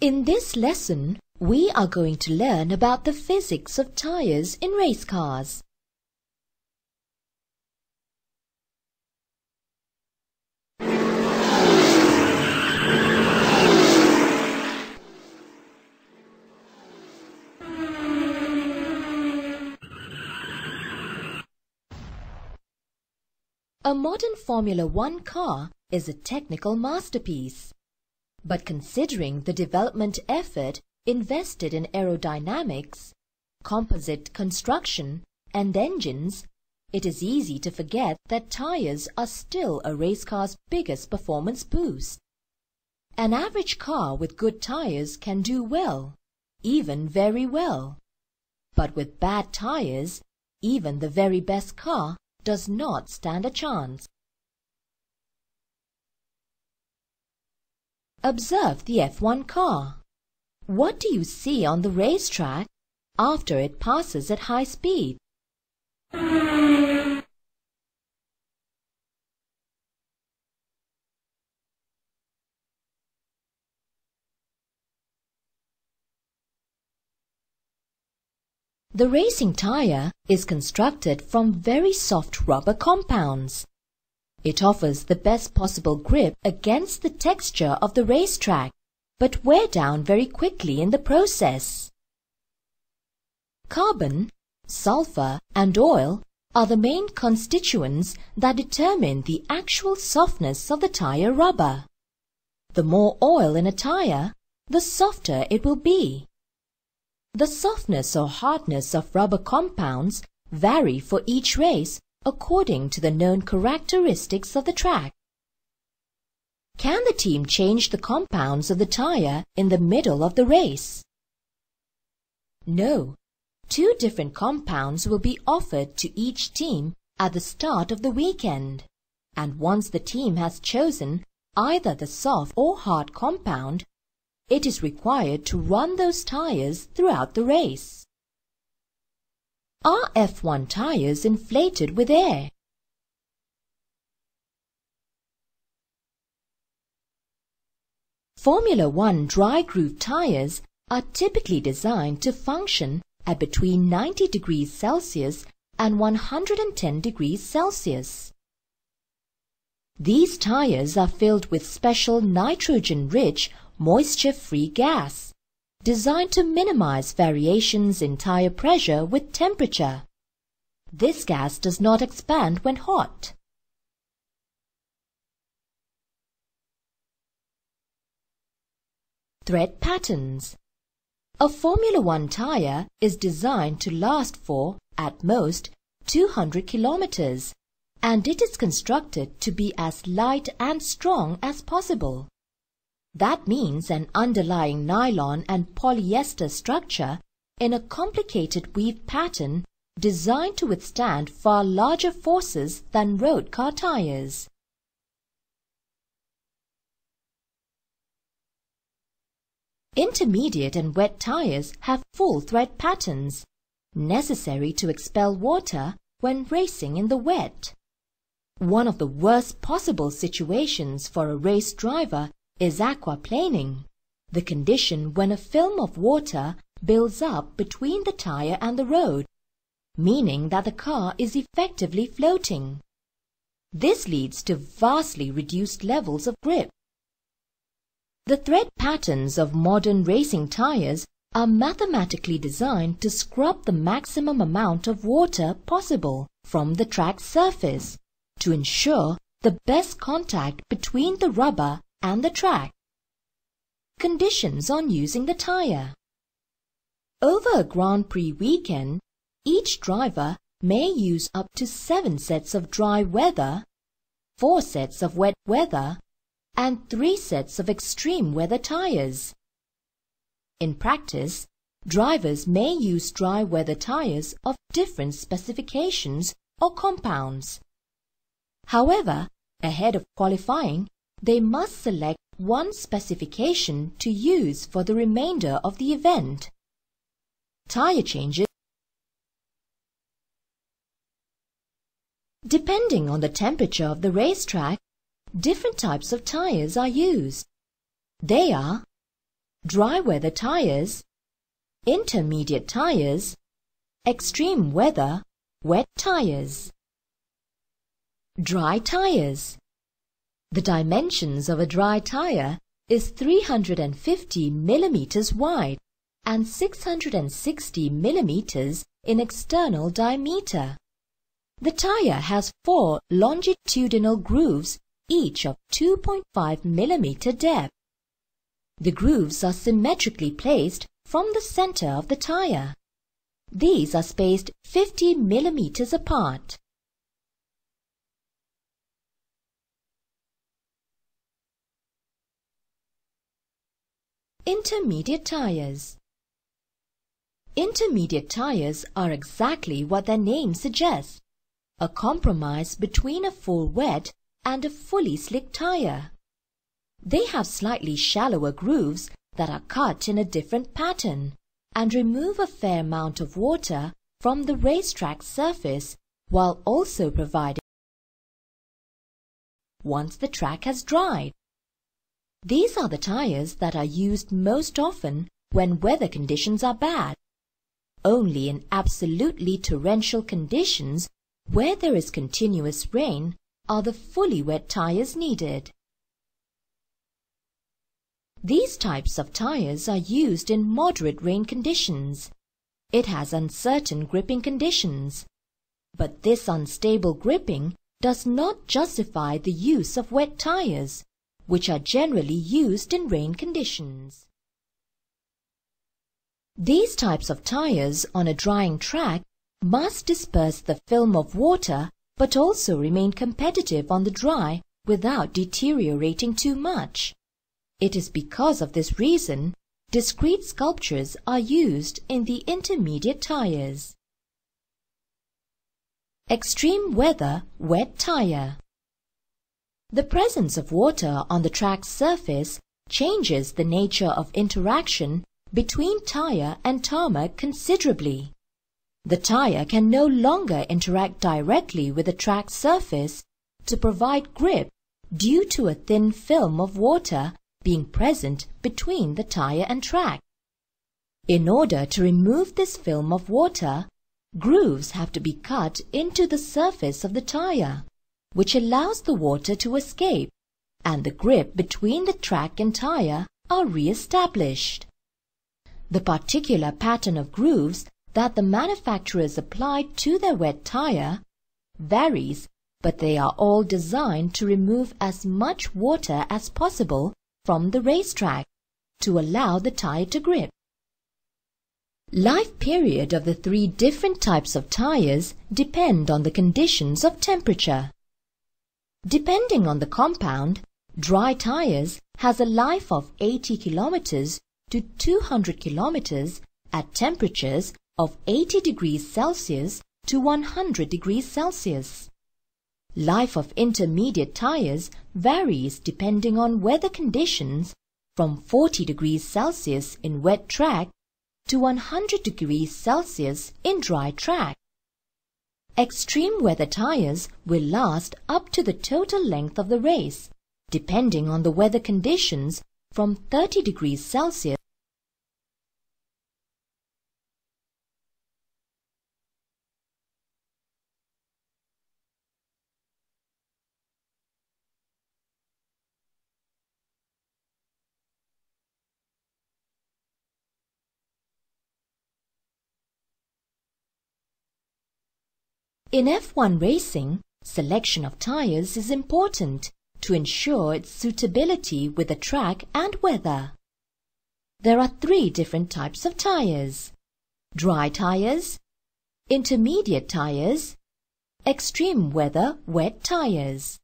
In this lesson, we are going to learn about the physics of tires in race cars. A modern Formula One car is a technical masterpiece. But considering the development effort invested in aerodynamics, composite construction, and engines, it is easy to forget that tires are still a race car's biggest performance boost. An average car with good tires can do well, even very well. But with bad tires, even the very best car does not stand a chance. Observe the F1 car. What do you see on the racetrack after it passes at high speed? The racing tire is constructed from very soft rubber compounds. It offers the best possible grip against the texture of the racetrack, but wear down very quickly in the process. Carbon, sulfur, and oil are the main constituents that determine the actual softness of the tire rubber. The more oil in a tire, the softer it will be. The softness or hardness of rubber compounds vary for each race according to the known characteristics of the track. Can the team change the compounds of the tire in the middle of the race? No. 2 different compounds will be offered to each team at the start of the weekend, and once the team has chosen either the soft or hard compound, it is required to run those tires throughout the race. Are F1 tires inflated with air? Formula One dry-groove tires are typically designed to function at between 90 degrees Celsius and 110 degrees Celsius. These tires are filled with special nitrogen-rich, moisture-free gas, designed to minimize variations in tire pressure with temperature. This gas does not expand when hot. Thread patterns. A Formula One tire is designed to last for, at most, 200 kilometers, and it is constructed to be as light and strong as possible. That means an underlying nylon and polyester structure in a complicated weave pattern designed to withstand far larger forces than road car tires. Intermediate and wet tires have full thread patterns, necessary to expel water when racing in the wet. One of the worst possible situations for a race driver is aquaplaning, the condition when a film of water builds up between the tire and the road, meaning that the car is effectively floating. This leads to vastly reduced levels of grip. The thread patterns of modern racing tires are mathematically designed to scrub the maximum amount of water possible from the track's surface to ensure the best contact between the rubber and the track. Conditions on using the tire. Over a Grand Prix weekend, each driver may use up to 7 sets of dry weather, 4 sets of wet weather, and 3 sets of extreme weather tires. In practice, drivers may use dry weather tires of different specifications or compounds. However, ahead of qualifying, they must select one specification to use for the remainder of the event. Tire changes. Depending on the temperature of the racetrack, different types of tires are used. They are dry weather tires, intermediate tires, extreme weather, wet tires. Dry tires. The dimensions of a dry tire is 350 millimeters wide and 660 millimeters in external diameter. The tire has 4 longitudinal grooves, each of 2.5 millimeter depth. The grooves are symmetrically placed from the center of the tire. These are spaced 50 millimeters apart. Intermediate tires. Intermediate tires are exactly what their name suggests, a compromise between a full wet and a fully slick tire. They have slightly shallower grooves that are cut in a different pattern and remove a fair amount of water from the racetrack surface while also providing once the track has dried. These are the tires that are used most often when weather conditions are bad. Only in absolutely torrential conditions where there is continuous rain are the fully wet tires needed. These types of tires are used in moderate rain conditions. It has uncertain gripping conditions. But this unstable gripping does not justify the use of wet tires, which are generally used in rain conditions. These types of tires on a drying track must disperse the film of water but also remain competitive on the dry without deteriorating too much. It is because of this reason discrete sculptures are used in the intermediate tires. Extreme weather wet tire. The presence of water on the track's surface changes the nature of interaction between tire and tarmac considerably. The tire can no longer interact directly with the track's surface to provide grip due to a thin film of water being present between the tire and track. In order to remove this film of water, grooves have to be cut into the surface of the tire, which allows the water to escape, and the grip between the track and tire are re-established. The particular pattern of grooves that the manufacturers apply to their wet tire varies, but they are all designed to remove as much water as possible from the racetrack to allow the tire to grip. Life period of the 3 different types of tires depend on the conditions of temperature. Depending on the compound, dry tires has a life of 80 kilometers to 200 kilometers at temperatures of 80 degrees Celsius to 100 degrees Celsius. Life of intermediate tires varies depending on weather conditions from 40 degrees Celsius in wet track to 100 degrees Celsius in dry track. Extreme weather tires will last up to the total length of the race, depending on the weather conditions from 30 degrees Celsius In F1 racing, selection of tires is important to ensure its suitability with the track and weather. There are 3 different types of tires: dry tires, intermediate tires, extreme weather wet tires.